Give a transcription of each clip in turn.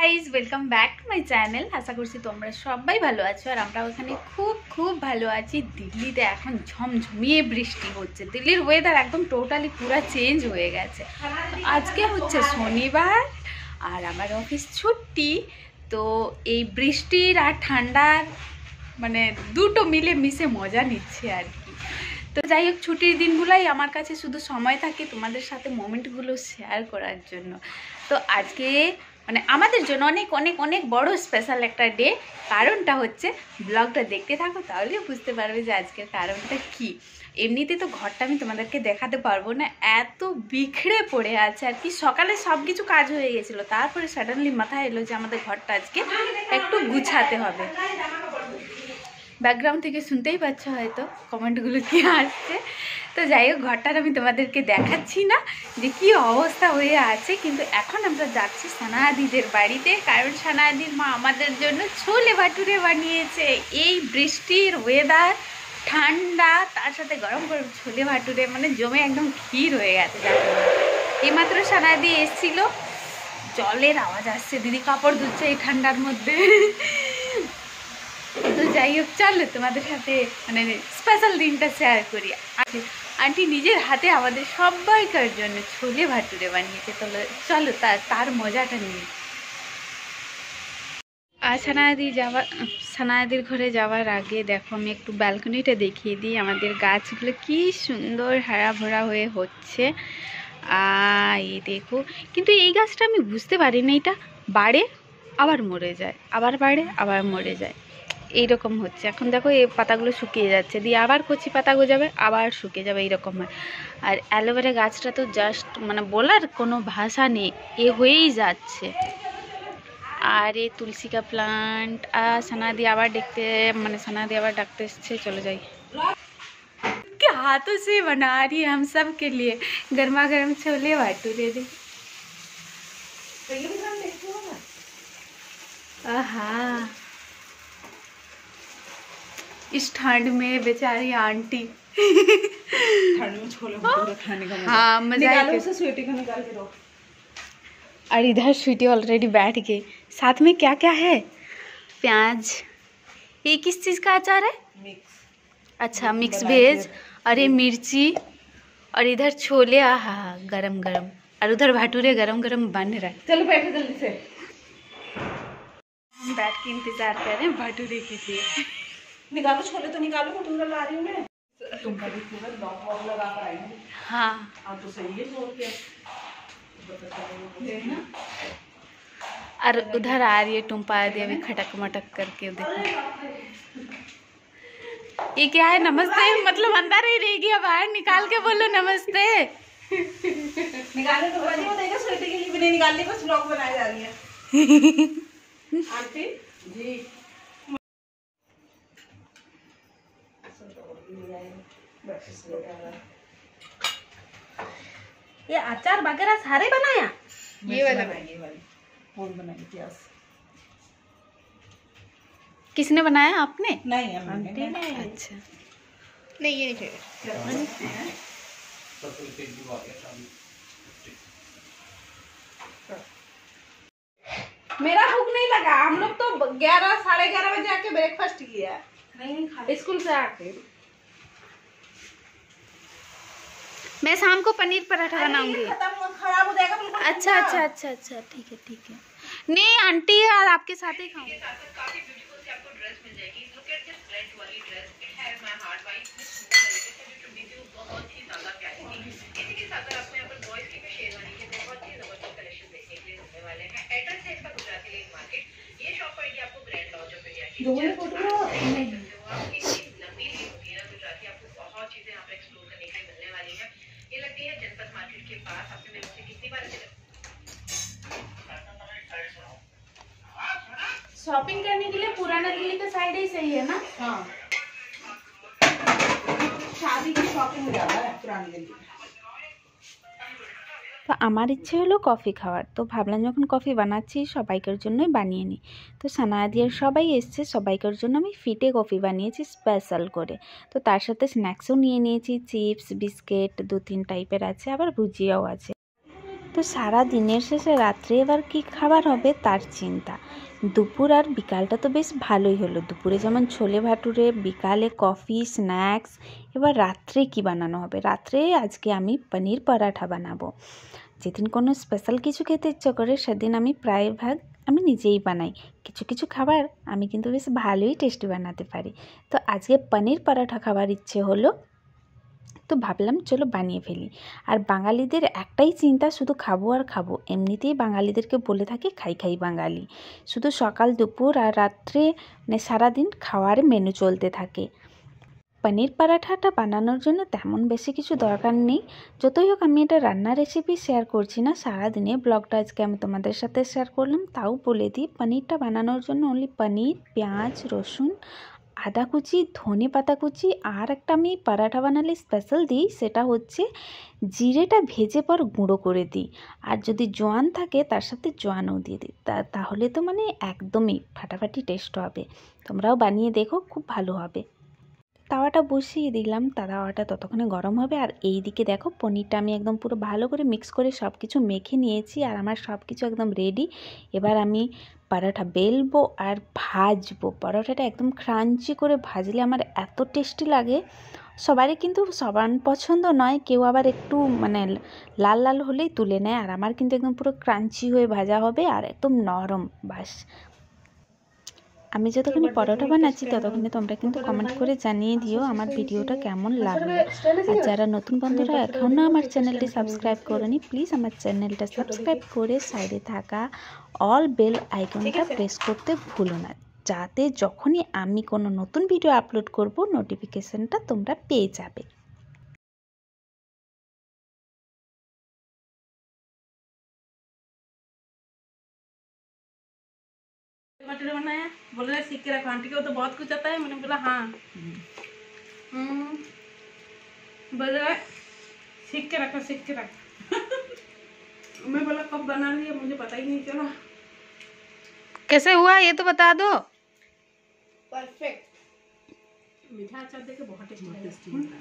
Guys welcome back to my channel. আশা করছি তোমরা সবাই ভালো আছো আর আমরা ওখানে খুব ভালো আছি। দিল্লিতে এখন ঝমঝমিয়ে বৃষ্টি হচ্ছে। দিল্লির ওয়েদার একদম টোটালি পুরো চেঞ্জ হয়ে গেছে। আজকে হচ্ছে শনিবার আর আমার অফিস ছুটি। তো এই বৃষ্টির আর ঠান্ডার মানে দুটো মিলে মিশে মজা নিচ্ছে আর কি। তো যাই হোক, ছুটির দিনগুলোই আমার কাছে শুধু সময় থাকে তোমাদের সাথে মোমেন্টগুলো শেয়ার করার জন্য। তো আজকে মানে আমাদের জন্য অনেক অনেক অনেক বড় স্পেশাল একটা ডে। কারণটা হচ্ছে, ব্লগটা দেখতে থাকো তাহলে বুঝতে পারবে যে আজকের কারণটা কি। এমনিতে তো ঘরটা আমি তোমাদেরকে দেখাতে পারবো না, এত বিখড়ে পড়ে আছে আর কি। সকালে সব কিছু কাজ হয়ে গেছিলো, তারপরে সাডেনলি মাথায় এলো যে আমাদের ঘরটা আজকে একটু গুছাতে হবে। ব্যাকগ্রাউন্ড থেকে শুনতেই পাচ্ছ হয়তো কমেন্টগুলো কি আসছে। তো যাই হোক, ঘরটার আমি তোমাদেরকে দেখাচ্ছি না যে কি অবস্থা হয়ে আছে, কিন্তু এখন আমরা যাচ্ছি সানাদিদের বাড়িতে। কারণ সানাদির মা আমাদের জন্য ছোলে ভাটুরে বানিয়েছে। এই বৃষ্টির ওয়েদার, ঠান্ডা, তার সাথে গরম গরম ছোলে ভাটুরে, মানে জমে একদম ক্ষীর হয়ে গেছে। এইমাত্র সানাদি এসেছিল, জলের আওয়াজ আসছে, দিদি কাপড় ধুচ্ছে এই ঠান্ডার মধ্যে। তো যাই হোক, চলো তোমাদের সাথে মানে স্পেশাল দিনটা শেয়ার করি। আন্টি নিজের হাতে আমাদের সবাইকার জন্য ছোলে ভাটুরে বানিয়েছে। চলো তার মজাটা নিয়ে। আর সানাদির ঘরে যাওয়ার আগে দেখো, আমি একটু ব্যালকনিটা দেখিয়ে দিই। আমাদের গাছগুলো কি সুন্দর হারা ভরা হয়ে হচ্ছে। এই দেখো, কিন্তু এই গাছটা আমি বুঝতে পারি না, এটা বাড়ে আবার মরে যায়, আবার বাড়ে আবার মরে যায়, এইরকম হচ্ছে। এখন দেখো এই পাতাগুলো শুকিয়ে যাচ্ছে, দিয়ে আবার কচি পাতা গজাবে, আবার শুকিয়ে যাবে, এইরকম হয়। আর অ্যালোভেরা গাছটা তো জাস্ট মানে বলার কোনো ভাষা নেই, এ হয়েই যাচ্ছে। আর এই তুলসী কা প্লান্ট। আর সানাদি আবার ডাকতে এসছে, চলে যাই। के हाथों से बना रही है हम सब के लिए गर्मा गर्म छोले भटूरे। दे हाँ, इस ठंड में बेचारी आंटी ठंड में छोले भटूरे खाने का हाँ मजा निकालो उसे, स्वीटी को निकाल के दो। और इधर स्वीटी ऑलरेडी बैठ गई। साथ में क्या क्या है? प्याज। ये किस चीज़ का अचार है? मिक्स। अच्छा, मिक्स वेज। और ये मिर्ची, और इधर छोले। आहा, गरम गरम। और उधर भटूरे गरम गरम बन रहा है। चलो बैठो जल्दी से। हम बैठ के इंतजार कर रहे हैं भटूरे के लिए। निकालो छोले तो निकालो, भटूरा ला रही हूँ मैं। तुम कभी पूरा लॉक वॉक लगा कर आई हो। हाँ, आप तो सही है छोड़ के। और उधर आ रही है टुम्पा दी अभी खटक मटक करके। देखो ये क्या है? नमस्ते, मतलब अंदर ही रहेगी, अब बाहर निकाल के बोलो नमस्ते। निकालने तो बड़ी हो देगा, स्वीटी के लिए भी नहीं निकालनी, बस ब्लॉग बनाई जा रही है। आंटी जी ये अचार वगैरह सारे बनाया? ये वाला कौन बनाई थी आज? किसने बनाया? आपने? नहीं आंटी ने। अच्छा, नहीं ये नहीं चाहिए। मेरा भूख नहीं लगा, हम लोग तो 11 साढ़े 11 बजे आके ब्रेकफास्ट किया। नहीं स्कूल से आके। मैं शाम को पनीर पराठा बनाऊंगी। खराब हो जाएगा बिल्कुल। अच्छा अच्छा अच्छा अच्छा, ठीक है ठीक है। नहीं आंटी, और आपके साथ ही खाऊंगी। शॉपिंग करने के लिए पुराना दिल्ली का साइड ही सही है ना? हाँ, शादी की शॉपिंग ज्यादा है पुरानी दिल्ली। তো আমার ইচ্ছে হলো কফি খাওয়ার, তো ভাবলাম যখন কফি বানাচ্ছি সবাইকার জন্যই বানিয়ে নিই। তো সানাদিয়ার সবাই এসছে, সবাইকার জন্য আমি ফিটে কফি বানিয়েছি স্পেশাল করে। তো তার সাথে স্ন্যাক্সও নিয়ে নিয়েছি, চিপস, বিস্কিট 2-3 টাইপের আছে, আবার ভুজিয়াও আছে। তো সারা দিনের শেষে রাত্রে এবার কি খাবার হবে তার চিন্তা। দুপুর আর বিকালটা তো বেশ ভালোই হলো, দুপুরে যেমন ছোলে ভাটুরে, বিকালে কফি, স্ন্যাক্স। এবার রাত্রে কি বানানো হবে? রাত্রে আজকে আমি পনির পরাঠা বানাবো। যেদিন কোনো স্পেশাল কিছু খেতে ইচ্ছা করে সেদিন আমি প্রায় ভাগ আমি নিজেই বানাই। কিছু কিছু খাবার আমি কিন্তু বেশ ভালোই টেস্টি বানাতে পারি। তো আজকে পনির পরাঠা খাবার ইচ্ছে হলো, তো ভাবলাম চলো বানিয়ে ফেলি। আর বাঙালিদের একটাই চিন্তা, শুধু খাবো আর খাবো। এমনিতেই বাঙালিদেরকে বলে থাকি খাই খাই বাঙালি, শুধু সকাল দুপুর আর রাত্রে মানে সারাদিন খাওয়ার মেনু চলতে থাকে। পনির পরাঠাটা বানানোর জন্য তেমন বেশি কিছু দরকার নেই। যতই হোক আমি এটা রান্নার রেসিপি শেয়ার করছি না, সারাদিনে ব্লগটা আজকে আমি তোমাদের সাথে শেয়ার করলাম। তাও বলে দিই, পনিরটা বানানোর জন্য অনলি পনির, পেঁয়াজ, রসুন, আদা কুচি, ধনে পাতা কুচি, আর একটা আমি পরাঠা বানালে স্পেশাল দিই, সেটা হচ্ছে জিরেটা ভেজে পর গুঁড়ো করে দিই। আর যদি জোয়ান থাকে তার সাথে জোয়ানও দিয়ে দিই, তাহলে তো মানে একদমই ফাটাফাটি টেস্ট হবে। তোমরাও বানিয়ে দেখো, খুব ভালো হবে। তাওয়াটা বসিয়ে দিলাম, তাওয়াটা ততক্ষণে গরম হবে। আর এই দিকে দেখো পনিরটা আমি একদম পুরো ভালো করে মিক্স করে সব কিছু মেখে নিয়েছি, আর আমার সব কিছু একদম রেডি। এবার আমি পরোটা বেলবো আর ভাজবো। পরোটাটা একদম ক্রাঞ্চি করে ভাজলে আমার এত টেস্টি লাগে। সবারই কিন্তু সবার পছন্দ নয়, কেউ আবার একটু মানে লাল লাল হলেই তুলে নেয়, আর আমার কিন্তু একদম পুরো ক্রাঞ্চি হয়ে ভাজা হবে আর একদম নরম। বাস, আমি যতক্ষণে পরোটা বানাচ্ছি ততক্ষণে তোমরা কিন্তু কমেন্ট করে জানিয়ে দিও আমার ভিডিওটা কেমন লাগলো। আর যারা নতুন বন্ধুরা এখনও আমার চ্যানেলটি সাবস্ক্রাইব করোনি, প্লিজ আমার চ্যানেলটা সাবস্ক্রাইব করে সাইডে থাকা অল বেল আইকনটা প্রেস করতে ভুলো না, যাতে যখনই আমি কোনো নতুন ভিডিও আপলোড করব নোটিফিকেশনটা তোমরা পেয়ে যাবে। मटर बनाया, बोल रहे सीख के रखो आंटी को तो बहुत कुछ आता है। मैंने बोला हाँ। बोल रहे सीख के रखो, सीख के रखो। मैं बोला कब बना लिया मुझे पता ही नहीं चला। कैसे हुआ ये तो बता दो। परफेक्ट। मीठा अचार देके बहुत टेस्टी लगा।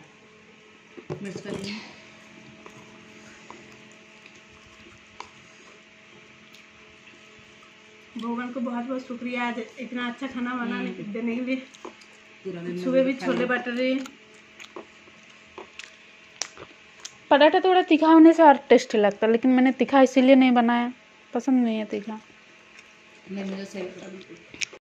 भगवान को बहुत बहुत शुक्रिया आज इतना अच्छा खाना बनाने देने के लिए। सुबह भी छोले भटूरे। पराठा थोड़ा तीखा होने से और टेस्टी लगता है, लेकिन मैंने तीखा इसीलिए नहीं बनाया, पसंद नहीं है तीखा। नहीं मुझे सही लगा।